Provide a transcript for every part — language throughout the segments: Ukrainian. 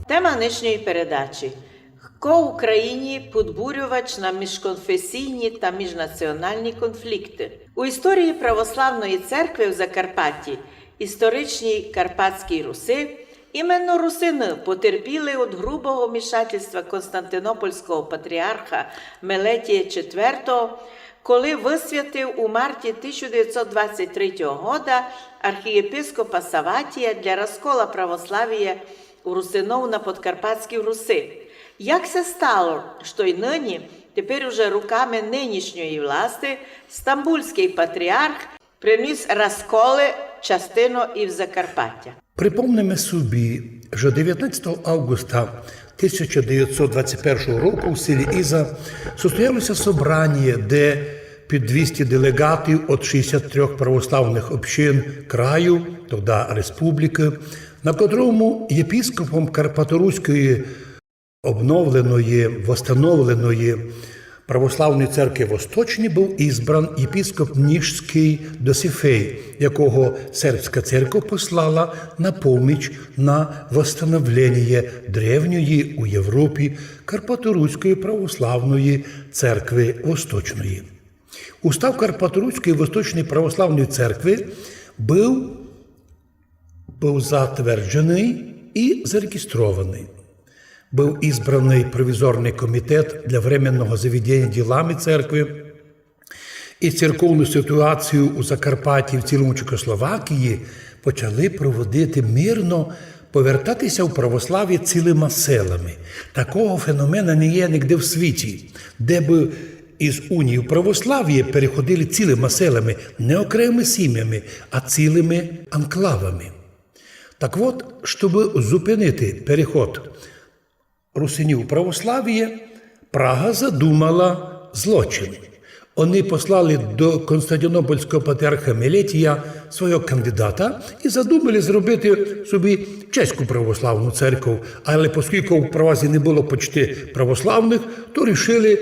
Тема нинішньої передачі – «Ко Україні підбурювач на міжконфесійні та міжнаціональні конфлікти». У історії Православної церкви в Закарпатті, історичній Карпатській Руси, іменно русини потерпіли від грубого вмішательства Константинопольського патріарха Мелетія IV, коли висвятив у марті 1923 года архієпископа Саватія для розкола православ'я у русинов на Подкарпатській Руси. Як це стало, що й нині, тепер уже руками нинішньої власти, Стамбульський патріарх приніс розколи частину і в Закарпаття? Припомнимо собі, що 19 августа 1921 року в селі Іза состоялося собрання, де під 200 делегатів від 63 православних общин краю, тоді республіки, на котрому єпископом Карпаторуської обновленої, восстановленої Православної церкви Восточні був ізбран єпископ Ніжський Досифей, якого сербська церква послала на поміч на восстановлення древньої у Європі Карпаторуської православної церкви Восточної. Устав Карпаторуської Восточної православної церкви був затверджений і зареєстрований. Був ізбраний провізорний комітет для временного заведення ділами церкви, і церковну ситуацію у Закарпатті, в цілому Чехословакії почали проводити мирно, повертатися в православ'я цілими селами. Такого феномена не є ніде в світі, де б із унії в православ'я переходили цілими селами, не окремими сім'ями, а цілими анклавами. Так от, щоб зупинити переход русинів у православ'я, Прага задумала злочин. Вони послали до Константинопольського патріарха Мелетія свого кандидата і задумали зробити собі чеську православну церкву. Але оскільки в Празі не було почти православних, то вирішили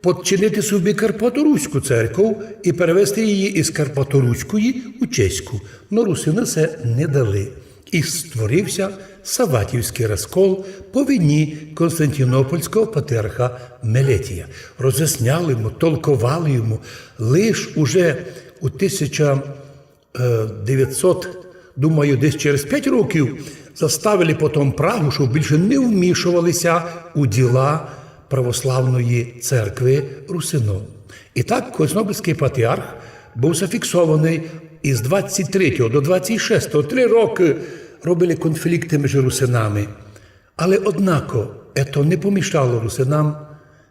підчинити собі Карпаторуську церкву і перевести її із Карпаторуської у чеську. Но русини це не дали. І створився Саватівський розкол по вині Константинопольського патріарха Мелетія. Роз'ясняли йому, толкували йому. Лиш уже у 1900, думаю, десь через 5 років заставили потім Прагу, щоб більше не вмішувалися у діла православної церкви русинов. І так Константинопольський патріарх був зафіксований із 23 до 26, 3 роки робили конфлікти між русинами. Але, однако, це не помішало русинам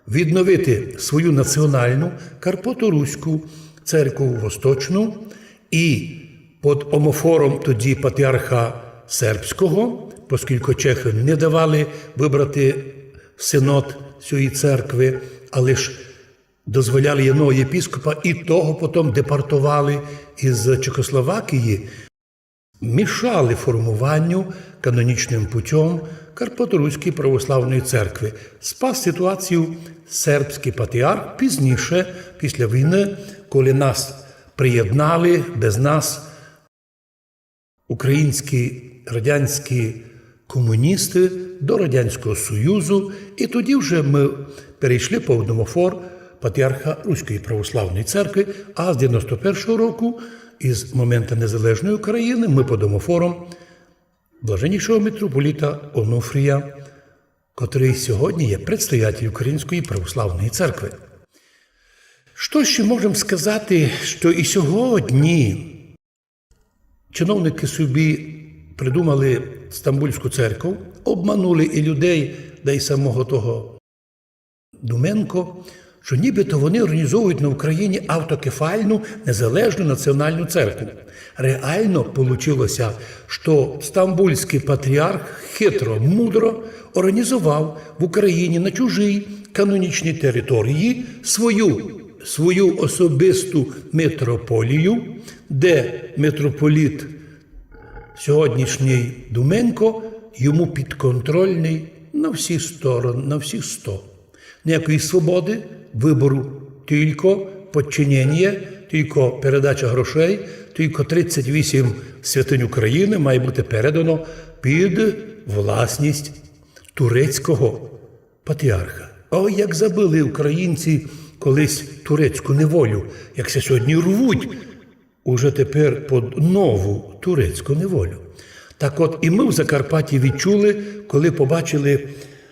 відновити свою національну Карпаторуську церкву Восточну і під омофором тоді патріарха сербського, оскільки чехи не давали вибрати синод цієї церкви, але ж дозволяли одного єпископа, і того потім депортували із Чехословакії, мішали формуванню канонічним путем Карпаторуської православної церкви. Спас ситуацію сербський патріарх пізніше, після війни, коли нас приєднали без нас українські радянські комуністи до Радянського Союзу, і тоді вже ми перейшли по одномофор патріарха Руської православної церкви, а з 91-го року, із моменту незалежної України, ми під омофором блаженнішого митрополіта Онуфрія, котрий сьогодні є предстоятель Української православної церкви. Що ще можемо сказати, що і сьогодні чиновники собі придумали Стамбульську церкву, обманули і людей, да й самого того Думенко, що нібито вони організовують на Україні автокефальну незалежну національну церкву. Реально вийшло, що Стамбульський патріарх хитро, мудро організував в Україні на чужій канонічній території свою особисту митрополію, де митрополіт сьогоднішній Думенко йому підконтрольний на всі сторони, на всіх 100. Ніякої свободи, вибору, тільки підчинення, тільки передача грошей, тільки 38 святинь України має бути передано під власність турецького патріарха. Ой, як забили українці колись турецьку неволю, як се сьогодні рвуть уже тепер під нову турецьку неволю. Так от і ми в Закарпатті відчули, коли побачили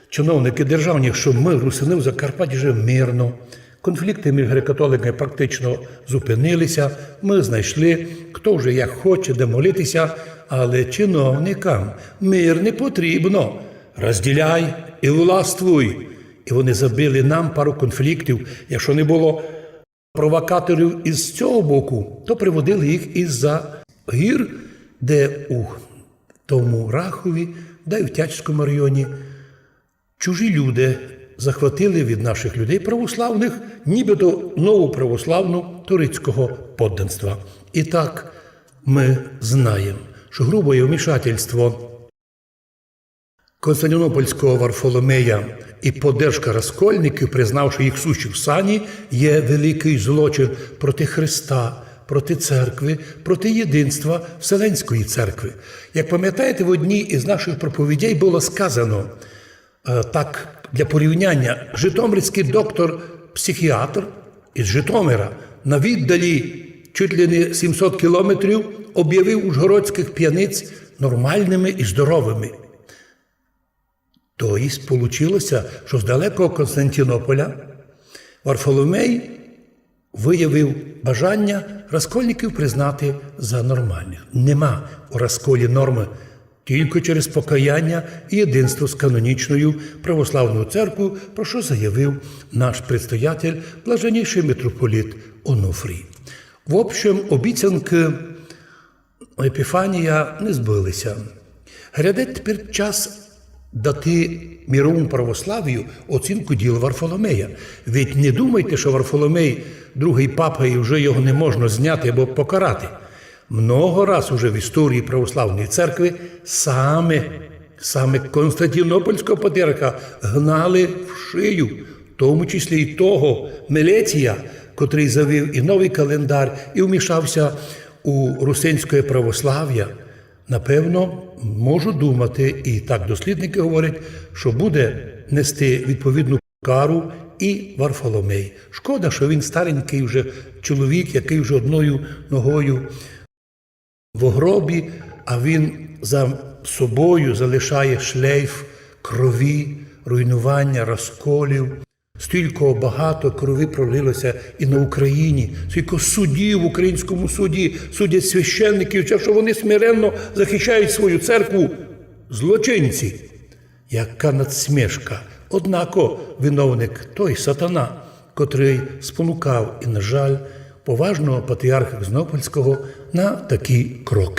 чиновники державні, що ми, русини, в Закарпатті живемо мирно. Конфлікти між греко-католиками практично зупинилися. Ми знайшли, хто вже як хоче, де молитися, але чиновникам мир не потрібно. Розділяй і властвуй. І вони забили нам пару конфліктів. Якщо не було провокаторів із цього боку, то приводили їх із-за гір, де у тому Рахові, де й в Тячському районі чужі люди захватили від наших людей православних нібито нову православну турецького подданства. І так ми знаємо, що грубе вмішательство Константинопольського Варфоломея і поддержка розкольників, признавши їх сущі в сані, є великий злочин проти Христа, проти церкви, проти єдинства Вселенської церкви. Як пам'ятаєте, в одній із наших проповідей було сказано, так, для порівняння, житомирський доктор-психіатр із Житомира на віддалі чуть ли не 700 кілометрів об'явив ужгородських п'яниць нормальними і здоровими. Тобто, вийшло, що з далекого Константинополя Варфоломей виявив бажання розкольників признати за нормальних. Нема у розколі норми, тільки через покаяння і єдинство з канонічною православною церквою, про що заявив наш предстоятель, блаженніший митрополит Онуфрій. В общем, обіцянки Епіфанія не збилися. Гряде тепер час дати міровому православію оцінку діл Варфоломея. Ведь не думайте, що Варфоломей другий папа і вже його не можна зняти або покарати. Много раз уже в історії православної церкви саме Константинопольського патріарха гнали в шию, в тому числі і того Мелетія, котрий завів і новий календар, і вмішався у русинське православ'я. Напевно, можу думати, і так дослідники говорять, що буде нести відповідну кару і Варфоломей. Шкода, що він старенький вже чоловік, який вже одною ногою в гробі, а він за собою залишає шлейф крові, руйнування, розколів. Стільки багато крові пролилося і на Україні, стільки судів в українському суді, судять священників, що вони смиренно захищають свою церкву. Злочинці, яка надсмішка. Однако виновник той сатана, котрий спонукав і, на жаль, поважного патріарха Константинопольського на такі кроки.